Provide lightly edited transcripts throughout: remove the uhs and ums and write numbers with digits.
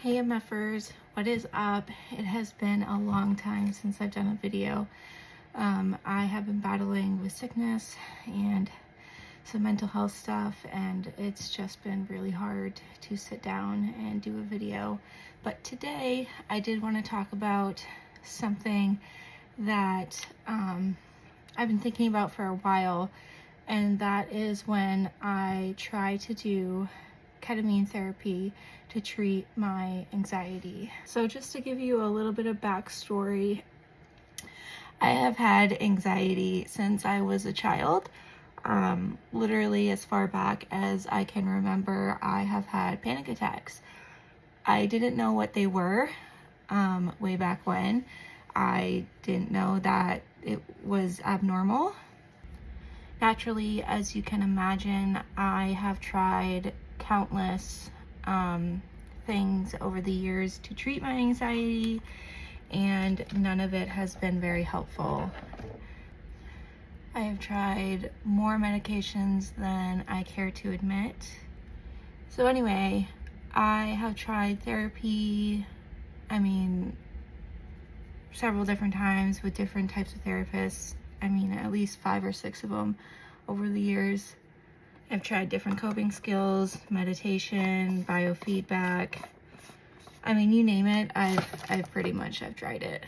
Hey MFers, what is up? It has been a long time since I've done a video. I have been battling with sickness and some mental health stuff, and it's just been really hard to sit down and do a video. But today I did want to talk about something that I've been thinking about for a while, and that is when I try to do ketamine therapy to treat my anxiety. So just to give you a little bit of backstory, I have had anxiety since I was a child. Literally as far back as I can remember, I have had panic attacks. I didn't know what they were way back when. I didn't know that it was abnormal. Naturally, as you can imagine, I have tried countless things over the years to treat my anxiety, and none of it has been very helpful. I have tried more medications than I care to admit. So anyway, I have tried therapy, several different times with different types of therapists. At least 5 or 6 of them over the years. I've tried different coping skills, meditation, biofeedback. You name it, I've pretty much tried it.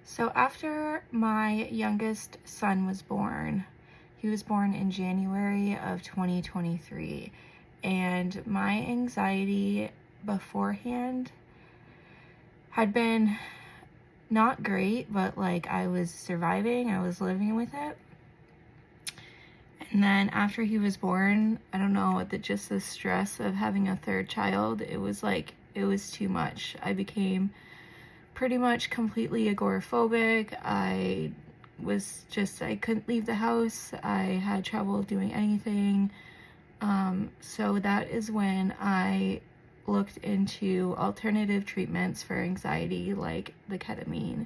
So after my youngest son was born, he was born in January of 2023, and my anxiety beforehand had been not great, but I was surviving, I was living with it. And then after he was born, I don't know, just the stress of having a third child, it was too much. I became pretty much completely agoraphobic. I couldn't leave the house. I had trouble doing anything. So that is when I looked into alternative treatments for anxiety, like the ketamine.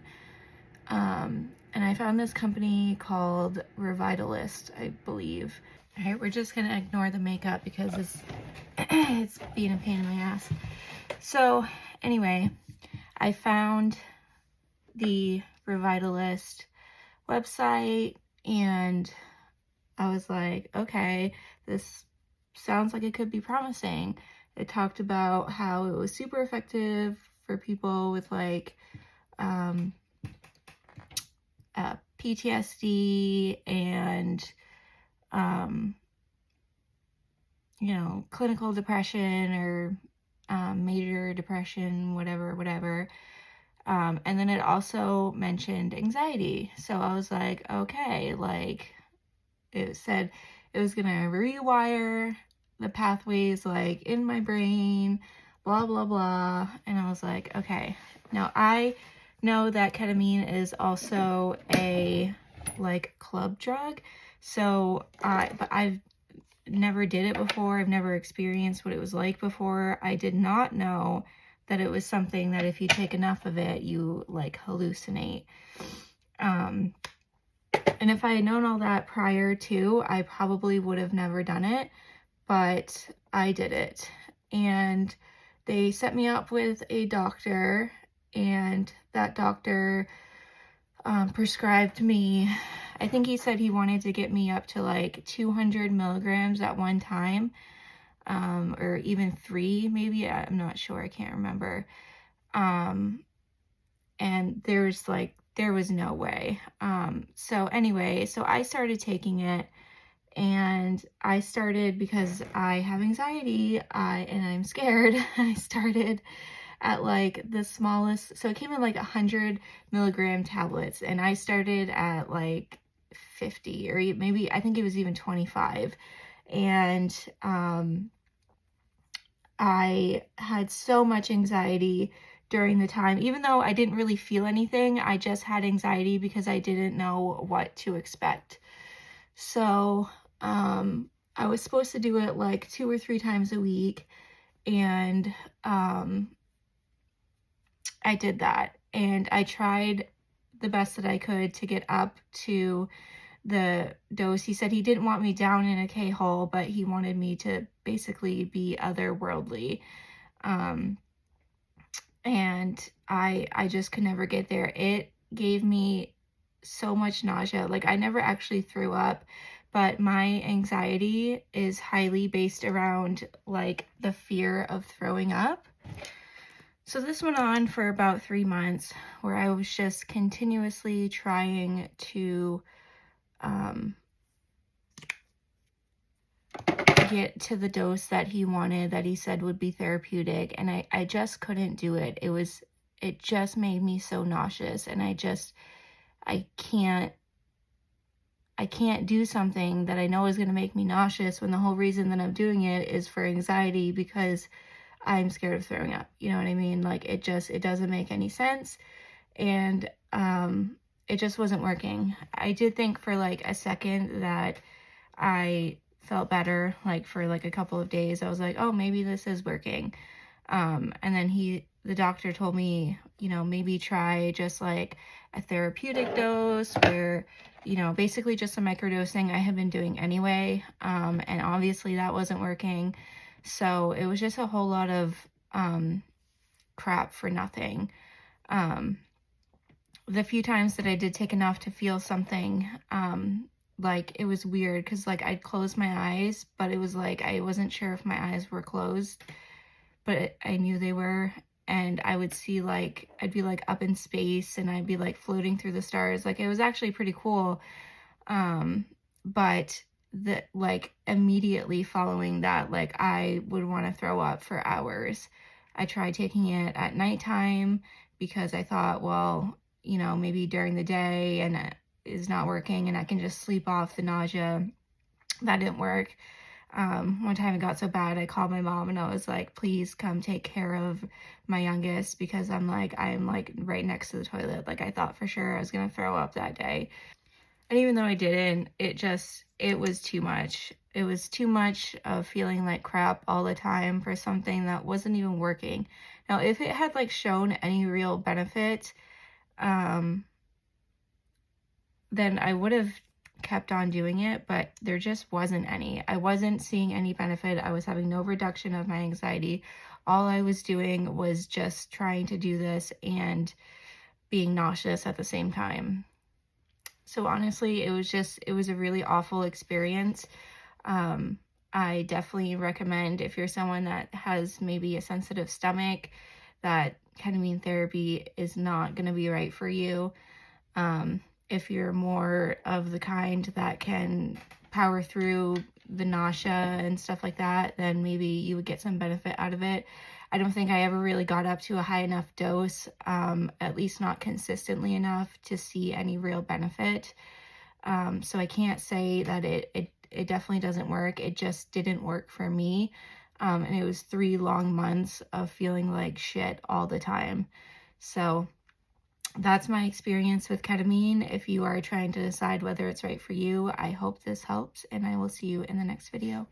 And I found this company called Revitalist, I believe. All right, we're just gonna ignore the makeup because it's being a pain in my ass. So anyway, I found the Revitalist website and I was like, okay, this sounds like it could be promising. It talked about how it was super effective for people with PTSD and clinical depression or major depression, whatever. And then it also mentioned anxiety. So I was like, okay, it said it was gonna rewire the pathways in my brain, blah blah blah. And I was like, okay. Now I know that ketamine is also a club drug, but I've never did it before. I've never experienced what it was like before. I did not know that it was something that if you take enough of it, you hallucinate. And if I had known all that prior to, I probably would have never done it, but I did it. And they set me up with a doctor, and that doctor prescribed me, I think he said he wanted to get me up to 200 milligrams at one time, or even 3 maybe, I'm not sure, I can't remember. And there was no way. So anyway, so I started taking it, and I started because I have anxiety, and I'm scared. I started at the smallest, so it came in 100 milligram tablets, and I started at 50, or maybe I think it was even 25. And I had so much anxiety during the time, even though I didn't really feel anything. I just had anxiety because I didn't know what to expect. So I was supposed to do it 2 or 3 times a week, and I did that, and I tried the best that I could to get up to the dose. He said he didn't want me down in a K-hole, but he wanted me to basically be otherworldly. and I just could never get there. It gave me so much nausea. Like, I never actually threw up, but my anxiety is highly based around like the fear of throwing up. So this went on for about 3 months, where I was just continuously trying to get to the dose that he wanted, that he said would be therapeutic, and I just couldn't do it. It just made me so nauseous, and I can't do something that I know is going to make me nauseous when the whole reason that I'm doing it is for anxiety, because I'm scared of throwing up. You know what I mean? Like, it doesn't make any sense. And it just wasn't working. I did think for like a second that I felt better, like for like a couple of days. I was like, oh, maybe this is working. And then the doctor told me, maybe try just like a therapeutic dose, where, basically just a microdosing I had been doing anyway. And obviously that wasn't working. So it was just a whole lot of crap for nothing. The few times that I did take enough to feel something, like, it was weird, because like I'd close my eyes, but it was like I wasn't sure if my eyes were closed, but I knew they were. And I would see, like, I'd be like up in space, and I'd be like floating through the stars. Like, it was actually pretty cool. But like immediately following that, like, I would want to throw up for hours. I tried taking it at nighttime, because I thought, well, maybe during the day and it is not working and I can just sleep off the nausea. That didn't work. One time it got so bad, I called my mom and I was like, please come take care of my youngest, because I'm like right next to the toilet. Like, I thought for sure I was going to throw up that day. And even though I didn't, it was too much. It was too much of feeling like crap all the time for something that wasn't even working. Now, if it had like shown any real benefit, then I would have kept on doing it, but there just wasn't any. I wasn't seeing any benefit. I was having no reduction of my anxiety. All I was doing was just trying to do this and being nauseous at the same time. So honestly, it was a really awful experience. I definitely recommend, if you're someone that has maybe a sensitive stomach, that ketamine therapy is not going to be right for you. If you're more of the kind that can power through the nausea and stuff like that, then maybe you would get some benefit out of it. I don't think I ever really got up to a high enough dose, at least not consistently enough to see any real benefit. So I can't say that it definitely doesn't work. It just didn't work for me. And it was 3 long months of feeling like shit all the time. So that's my experience with ketamine. If you are trying to decide whether it's right for you, I hope this helps, and I will see you in the next video.